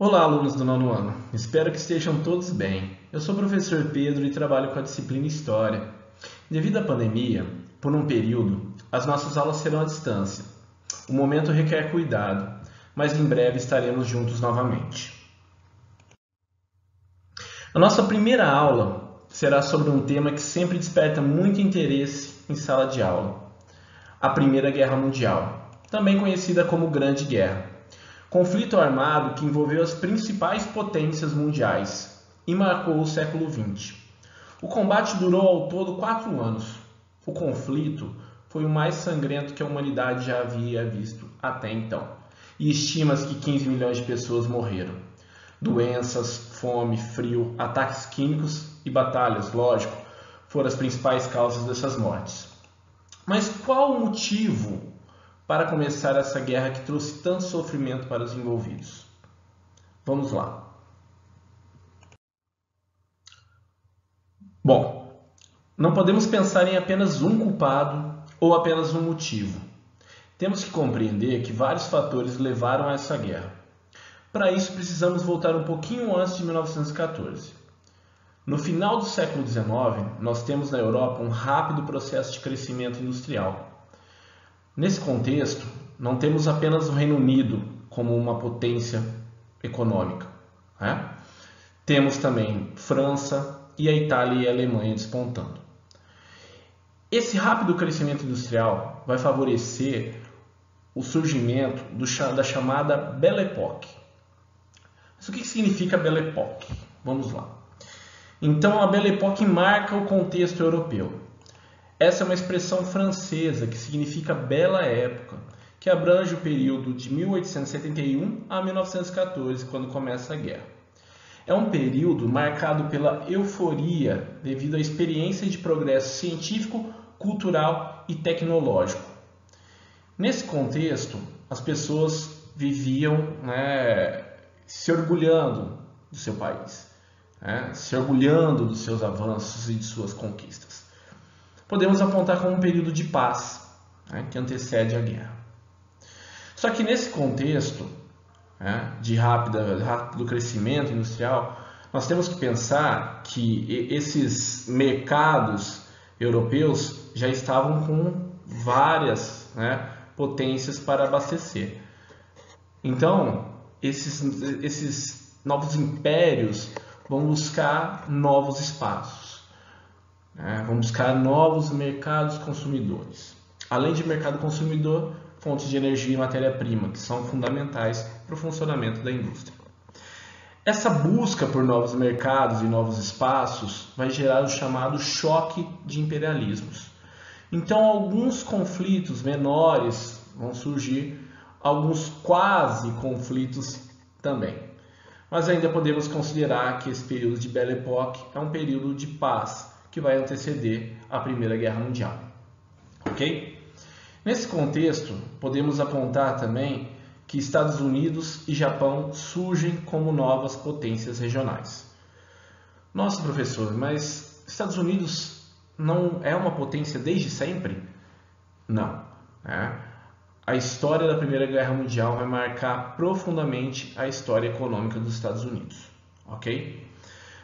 Olá, alunos do nono ano. Espero que estejam todos bem. Eu sou o professor Pedro e trabalho com a disciplina História. Devido à pandemia, por um período, as nossas aulas serão à distância. O momento requer cuidado, mas em breve estaremos juntos novamente. A nossa primeira aula será sobre um tema que sempre desperta muito interesse em sala de aula: a Primeira Guerra Mundial, também conhecida como Grande Guerra. Conflito armado que envolveu as principais potências mundiais e marcou o século XX. O combate durou ao todo 4 anos. O conflito foi o mais sangrento que a humanidade já havia visto até então, e estima-se que 15 milhões de pessoas morreram. Doenças, fome, frio, ataques químicos e batalhas, lógico, foram as principais causas dessas mortes. Mas qual o motivo para começar essa guerra que trouxe tanto sofrimento para os envolvidos? Vamos lá. Bom, não podemos pensar em apenas um culpado ou apenas um motivo. Temos que compreender que vários fatores levaram a essa guerra. Para isso, precisamos voltar um pouquinho antes de 1914. No final do século XIX, nós temos na Europa um rápido processo de crescimento industrial. Nesse contexto, não temos apenas o Reino Unido como uma potência econômica, né? Temos também França e a Itália e a Alemanha despontando. Esse rápido crescimento industrial vai favorecer o surgimento da chamada Belle Époque. Mas o que significa Belle Époque? Vamos lá. Então, a Belle Époque marca o contexto europeu. Essa é uma expressão francesa que significa bela época, que abrange o período de 1871 a 1914, quando começa a guerra. É um período marcado pela euforia devido à experiência de progresso científico, cultural e tecnológico. Nesse contexto, as pessoas viviam, se orgulhando do seu país, se orgulhando dos seus avanços e de suas conquistas. Podemos apontar como um período de paz, que antecede a guerra. Só que nesse contexto de rápido crescimento industrial, nós temos que pensar que esses mercados europeus já estavam com várias potências para abastecer. Então, esses novos impérios vão buscar novos espaços. Vão buscar novos mercados consumidores. Além de mercado consumidor, fontes de energia e matéria-prima, que são fundamentais para o funcionamento da indústria. Essa busca por novos mercados e novos espaços vai gerar o chamado choque de imperialismos. Então, alguns conflitos menores vão surgir, alguns quase conflitos também. Mas ainda podemos considerar que esse período de Belle Époque é um período de paz, que vai anteceder a Primeira Guerra Mundial. Ok? Nesse contexto, podemos apontar também que Estados Unidos e Japão surgem como novas potências regionais. Nossa, professor, mas Estados Unidos não é uma potência desde sempre? Não. A história da Primeira Guerra Mundial vai marcar profundamente a história econômica dos Estados Unidos. Ok?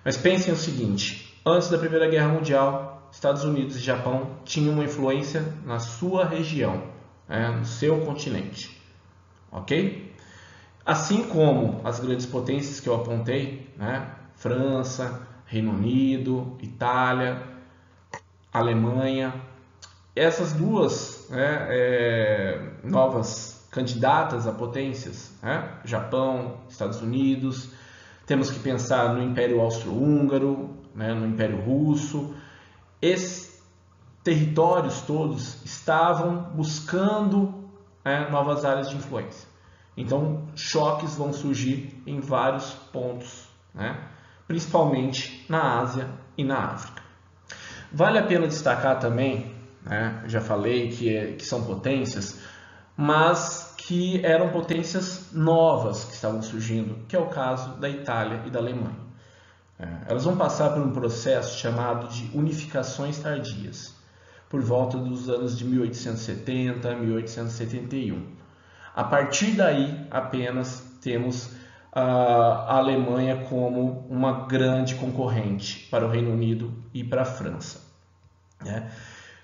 Mas pensem o seguinte: antes da Primeira Guerra Mundial, Estados Unidos e Japão tinham uma influência na sua região, no seu continente. Ok? Assim como as grandes potências que eu apontei, França, Reino Unido, Itália, Alemanha, essas duas novas candidatas a potências, Japão, Estados Unidos, temos que pensar no Império Austro-Húngaro, no Império Russo. Esses territórios todos estavam buscando novas áreas de influência. Então, choques vão surgir em vários pontos, principalmente na Ásia e na África. Vale a pena destacar também, já falei que são potências, mas que eram potências novas que estavam surgindo, que é o caso da Itália e da Alemanha. Elas vão passar por um processo chamado de unificações tardias, por volta dos anos de 1870 a 1871. A partir daí, apenas temos a Alemanha como uma grande concorrente para o Reino Unido e para a França, né?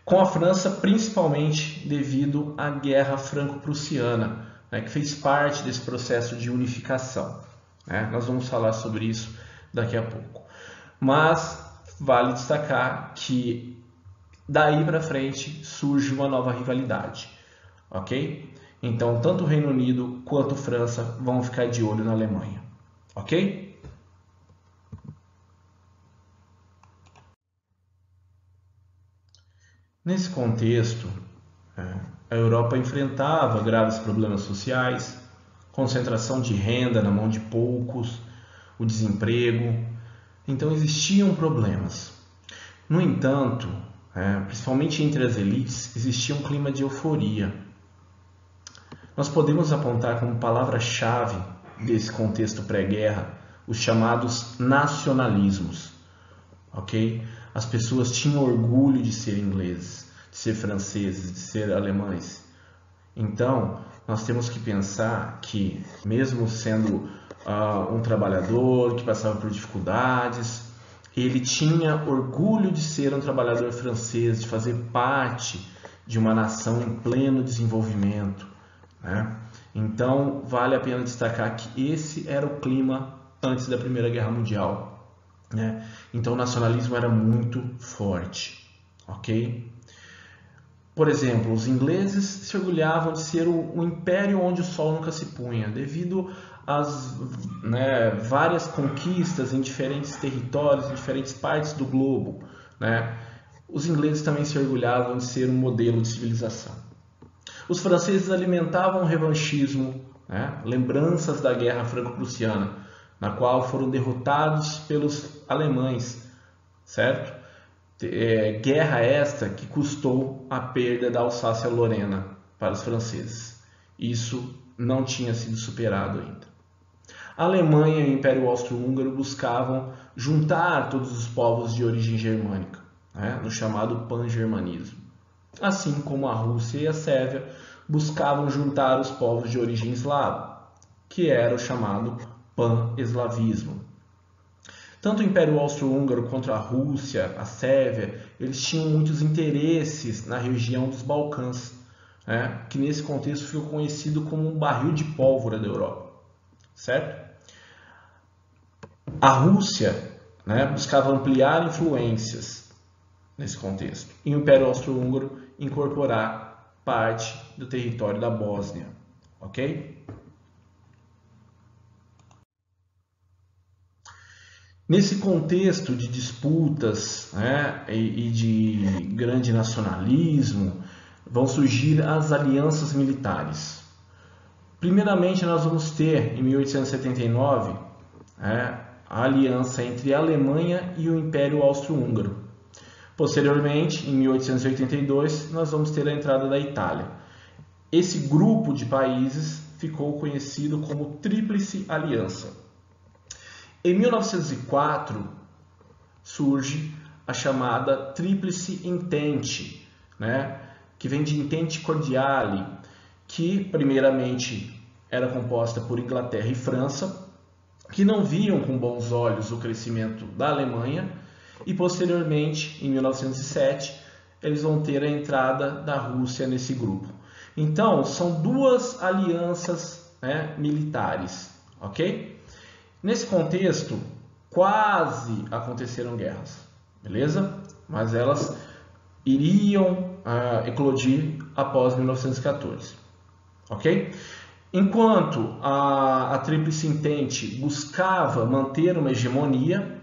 Com a França, principalmente devido à Guerra Franco-Prussiana, né, que fez parte desse processo de unificação, né? Nós vamos falar sobre isso daqui a pouco. Mas vale destacar que daí para frente surge uma nova rivalidade, ok? Então, tanto o Reino Unido quanto a França vão ficar de olho na Alemanha, ok? Nesse contexto, a Europa enfrentava graves problemas sociais, concentração de renda na mão de poucos, o desemprego. Então existiam problemas. No entanto, principalmente entre as elites, existia um clima de euforia. Nós podemos apontar como palavra-chave desse contexto pré-guerra os chamados nacionalismos, ok? As pessoas tinham orgulho de ser ingleses, de ser franceses, de ser alemães. Então, nós temos que pensar que, mesmo sendo um trabalhador que passava por dificuldades, ele tinha orgulho de ser um trabalhador francês, de fazer parte de uma nação em pleno desenvolvimento, né? Então, vale a pena destacar que esse era o clima antes da Primeira Guerra Mundial, né? Então, o nacionalismo era muito forte, ok? Por exemplo, os ingleses se orgulhavam de ser o império onde o sol nunca se punha, devido às várias conquistas em diferentes territórios, em diferentes partes do globo, né? Os ingleses também se orgulhavam de ser um modelo de civilização. Os franceses alimentavam o revanchismo, né? Lembranças da Guerra Franco-Prussiana, na qual foram derrotados pelos alemães, certo? Guerra esta que custou a perda da Alsácia-Lorena para os franceses. Isso não tinha sido superado ainda. A Alemanha e o Império Austro-Húngaro buscavam juntar todos os povos de origem germânica, né, no chamado pan-germanismo. Assim como a Rússia e a Sérvia buscavam juntar os povos de origem eslava, que era o chamado pan-eslavismo. Tanto o Império Austro-Húngaro quanto a Rússia, a Sérvia, eles tinham muitos interesses na região dos Balcãs, né, que nesse contexto ficou conhecido como um barril de pólvora da Europa, certo? A Rússia, né, buscava ampliar influências nesse contexto, e o Império Austro-Húngaro incorporar parte do território da Bósnia, ok? Nesse contexto de disputas, né, e de grande nacionalismo, vão surgir as alianças militares. Primeiramente, nós vamos ter, em 1879, a aliança entre a Alemanha e o Império Austro-Húngaro. Posteriormente, em 1882, nós vamos ter a entrada da Itália. Esse grupo de países ficou conhecido como Tríplice Aliança. Em 1904, surge a chamada Tríplice Entente, né, que vem de Entente Cordiale, que primeiramente era composta por Inglaterra e França, que não viam com bons olhos o crescimento da Alemanha, e posteriormente, em 1907, eles vão ter a entrada da Rússia nesse grupo. Então, são duas alianças, né, militares, ok? Nesse contexto, quase aconteceram guerras, beleza? Mas elas iriam eclodir após 1914, ok? Enquanto a Tríplice Entente buscava manter uma hegemonia,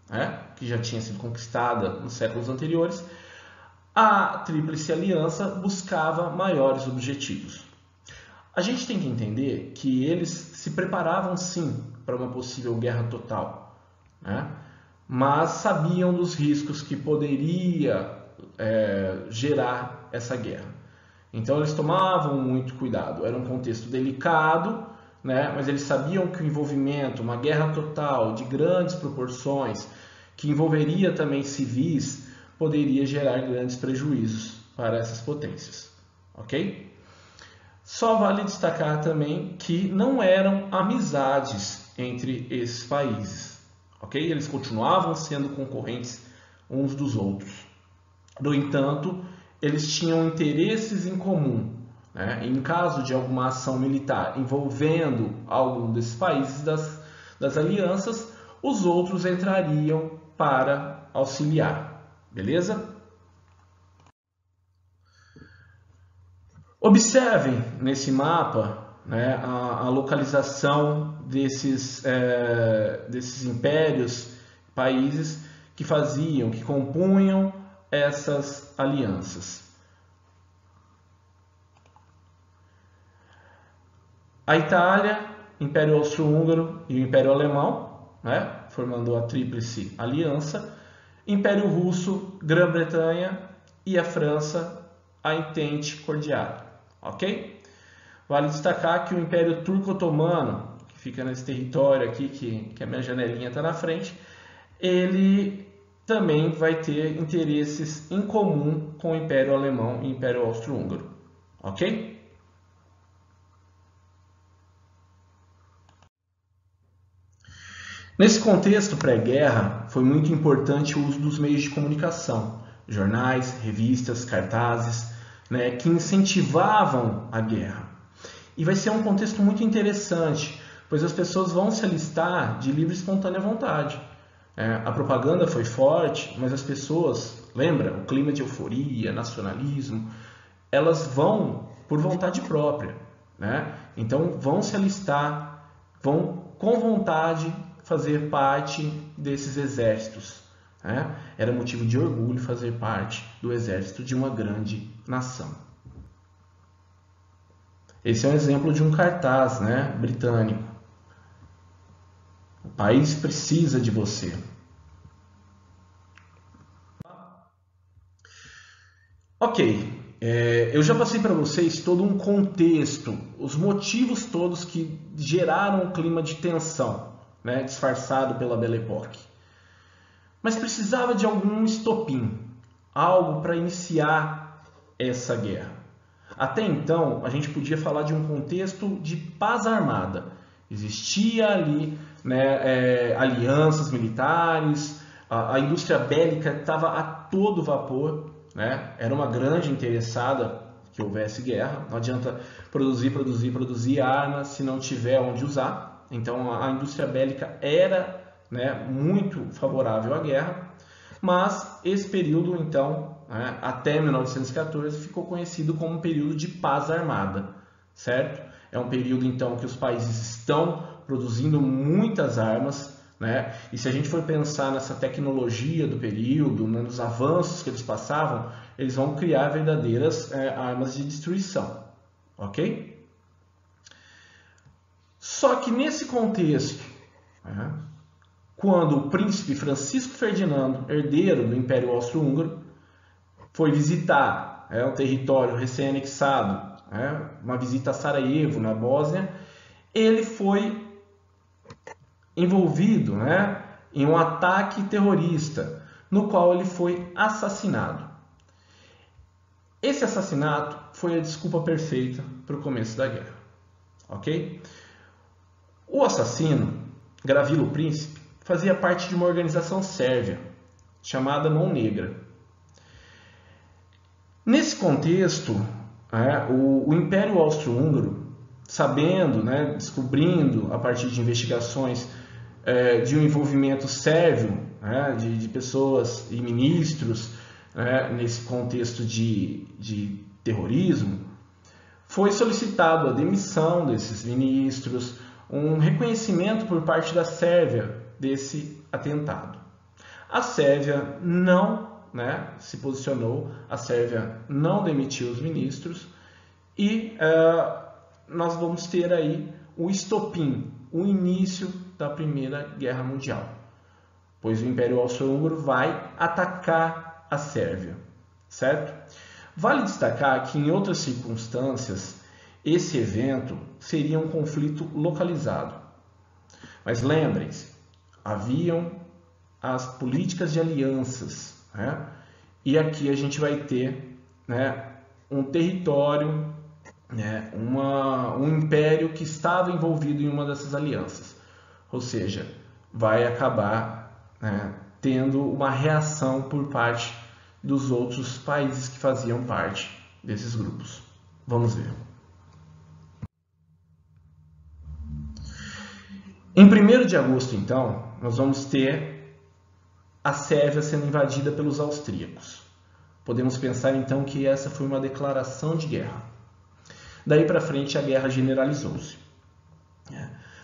né, que já tinha sido conquistada nos séculos anteriores, a Tríplice Aliança buscava maiores objetivos. A gente tem que entender que eles se preparavam sim para uma possível guerra total, né? Mas sabiam dos riscos que poderia gerar essa guerra. Então eles tomavam muito cuidado. Era um contexto delicado, né? Mas eles sabiam que o envolvimento, uma guerra total de grandes proporções, que envolveria também civis, poderia gerar grandes prejuízos para essas potências, ok? Só vale destacar também que não eram amizades entre esses países, ok? Eles continuavam sendo concorrentes uns dos outros. No entanto, eles tinham interesses em comum, né? Em caso de alguma ação militar envolvendo algum desses países das alianças, os outros entrariam para auxiliar, beleza? Observem nesse mapa, né, a localização desses impérios, países que compunham essas alianças. A Itália, Império Austro-Húngaro e o Império Alemão, né, formando a Tríplice Aliança. Império Russo, Grã-Bretanha e a França, a Entente Cordial. Ok? Vale destacar que o Império Turco-Otomano, que fica nesse território aqui, que a minha janelinha está na frente, ele também vai ter interesses em comum com o Império Alemão e o Império Austro-Húngaro. Ok? Nesse contexto pré-guerra, foi muito importante o uso dos meios de comunicação, jornais, revistas, cartazes, né, que incentivavam a guerra. E vai ser um contexto muito interessante, pois as pessoas vão se alistar de livre e espontânea vontade. A propaganda foi forte, mas as pessoas, lembra, o clima de euforia, nacionalismo, elas vão por vontade própria, né? Então vão se alistar, vão com vontade fazer parte desses exércitos, né? Era motivo de orgulho fazer parte do exército de uma grande nação. Esse é um exemplo de um cartaz, né, britânico. O país precisa de você. Ok, eu já passei para vocês todo um contexto, os motivos todos que geraram um clima de tensão, né, disfarçado pela Belle Époque. Mas precisava de algum estopim, algo para iniciar essa guerra. Até então, a gente podia falar de um contexto de paz armada. Existia ali, né, alianças militares, a indústria bélica estava a todo vapor, né? Era uma grande interessada que houvesse guerra. Não adianta produzir armas se não tiver onde usar. Então a indústria bélica era, né, muito favorável à guerra. Mas esse período, então, né, até 1914, ficou conhecido como um período de paz armada, certo? É um período, então, que os países estão produzindo muitas armas, né? E se a gente for pensar nessa tecnologia do período, né, nos avanços que eles passavam, eles vão criar verdadeiras armas de destruição, ok? Só que nesse contexto, né, quando o príncipe Francisco Ferdinando, herdeiro do Império Austro-Húngaro, foi visitar um território recém-anexado, uma visita a Sarajevo, na Bósnia, ele foi envolvido, né, em um ataque terrorista, no qual ele foi assassinado. Esse assassinato foi a desculpa perfeita para o começo da guerra, ok? O assassino, Gavrilo Princip, fazia parte de uma organização sérvia chamada Mão Negra. Nesse contexto, o Império Austro-Húngaro, sabendo, né, descobrindo a partir de investigações de um envolvimento sérvio, né, de pessoas e ministros, nesse contexto de terrorismo, foi solicitado a demissão desses ministros, um reconhecimento por parte da Sérvia desse atentado. A Sérvia não, né, se posicionou, a Sérvia não demitiu os ministros e nós vamos ter aí o estopim, o início da Primeira Guerra Mundial, pois o Império Austro-Húngaro vai atacar a Sérvia, certo? Vale destacar que em outras circunstâncias esse evento seria um conflito localizado. Mas lembrem-se, haviam as políticas de alianças, né? E aqui a gente vai ter, né, um território, né, um império que estava envolvido em uma dessas alianças. ou seja, vai acabar, né, tendo uma reação por parte dos outros países que faziam parte desses grupos. Vamos ver. Em 1º de agosto, então, nós vamos ter a Sérvia sendo invadida pelos austríacos. Podemos pensar, então, que essa foi uma declaração de guerra. Daí para frente, a guerra generalizou-se.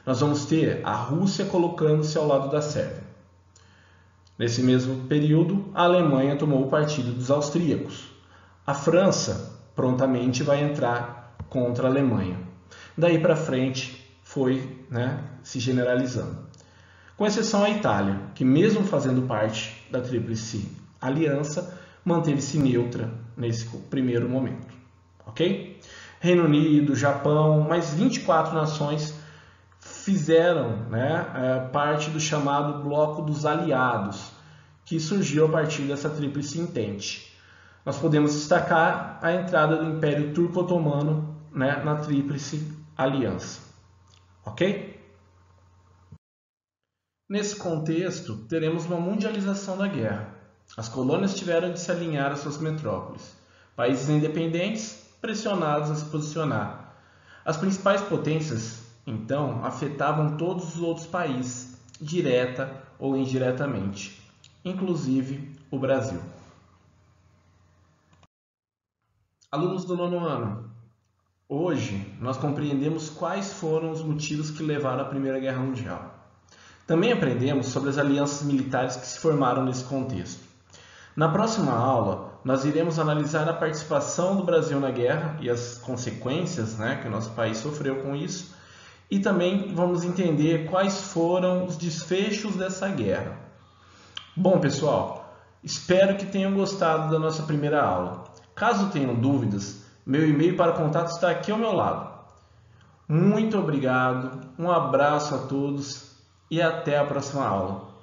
Nós vamos ter a Rússia colocando-se ao lado da Sérvia. Nesse mesmo período, a Alemanha tomou o partido dos austríacos. A França prontamente vai entrar contra a Alemanha. Daí para frente, foi, se generalizando. Com exceção à Itália, que mesmo fazendo parte da Tríplice Aliança, manteve-se neutra nesse primeiro momento. Ok? Reino Unido, Japão, mais 24 nações fizeram parte do chamado Bloco dos Aliados, que surgiu a partir dessa Tríplice Entente. Nós podemos destacar a entrada do Império Turco-Otomano na Tríplice Aliança. Ok? Nesse contexto, teremos uma mundialização da guerra. As colônias tiveram de se alinhar às suas metrópoles. Países independentes pressionados a se posicionar. As principais potências, então, afetavam todos os outros países, direta ou indiretamente, inclusive o Brasil. Alunos do 9º ano, hoje nós compreendemos quais foram os motivos que levaram à Primeira Guerra Mundial. Também aprendemos sobre as alianças militares que se formaram nesse contexto. Na próxima aula, nós iremos analisar a participação do Brasil na guerra e as consequências que o nosso país sofreu com isso, e também vamos entender quais foram os desfechos dessa guerra. Bom, pessoal, espero que tenham gostado da nossa primeira aula. Caso tenham dúvidas, meu e-mail para contato está aqui ao meu lado. Muito obrigado, um abraço a todos e até a próxima aula.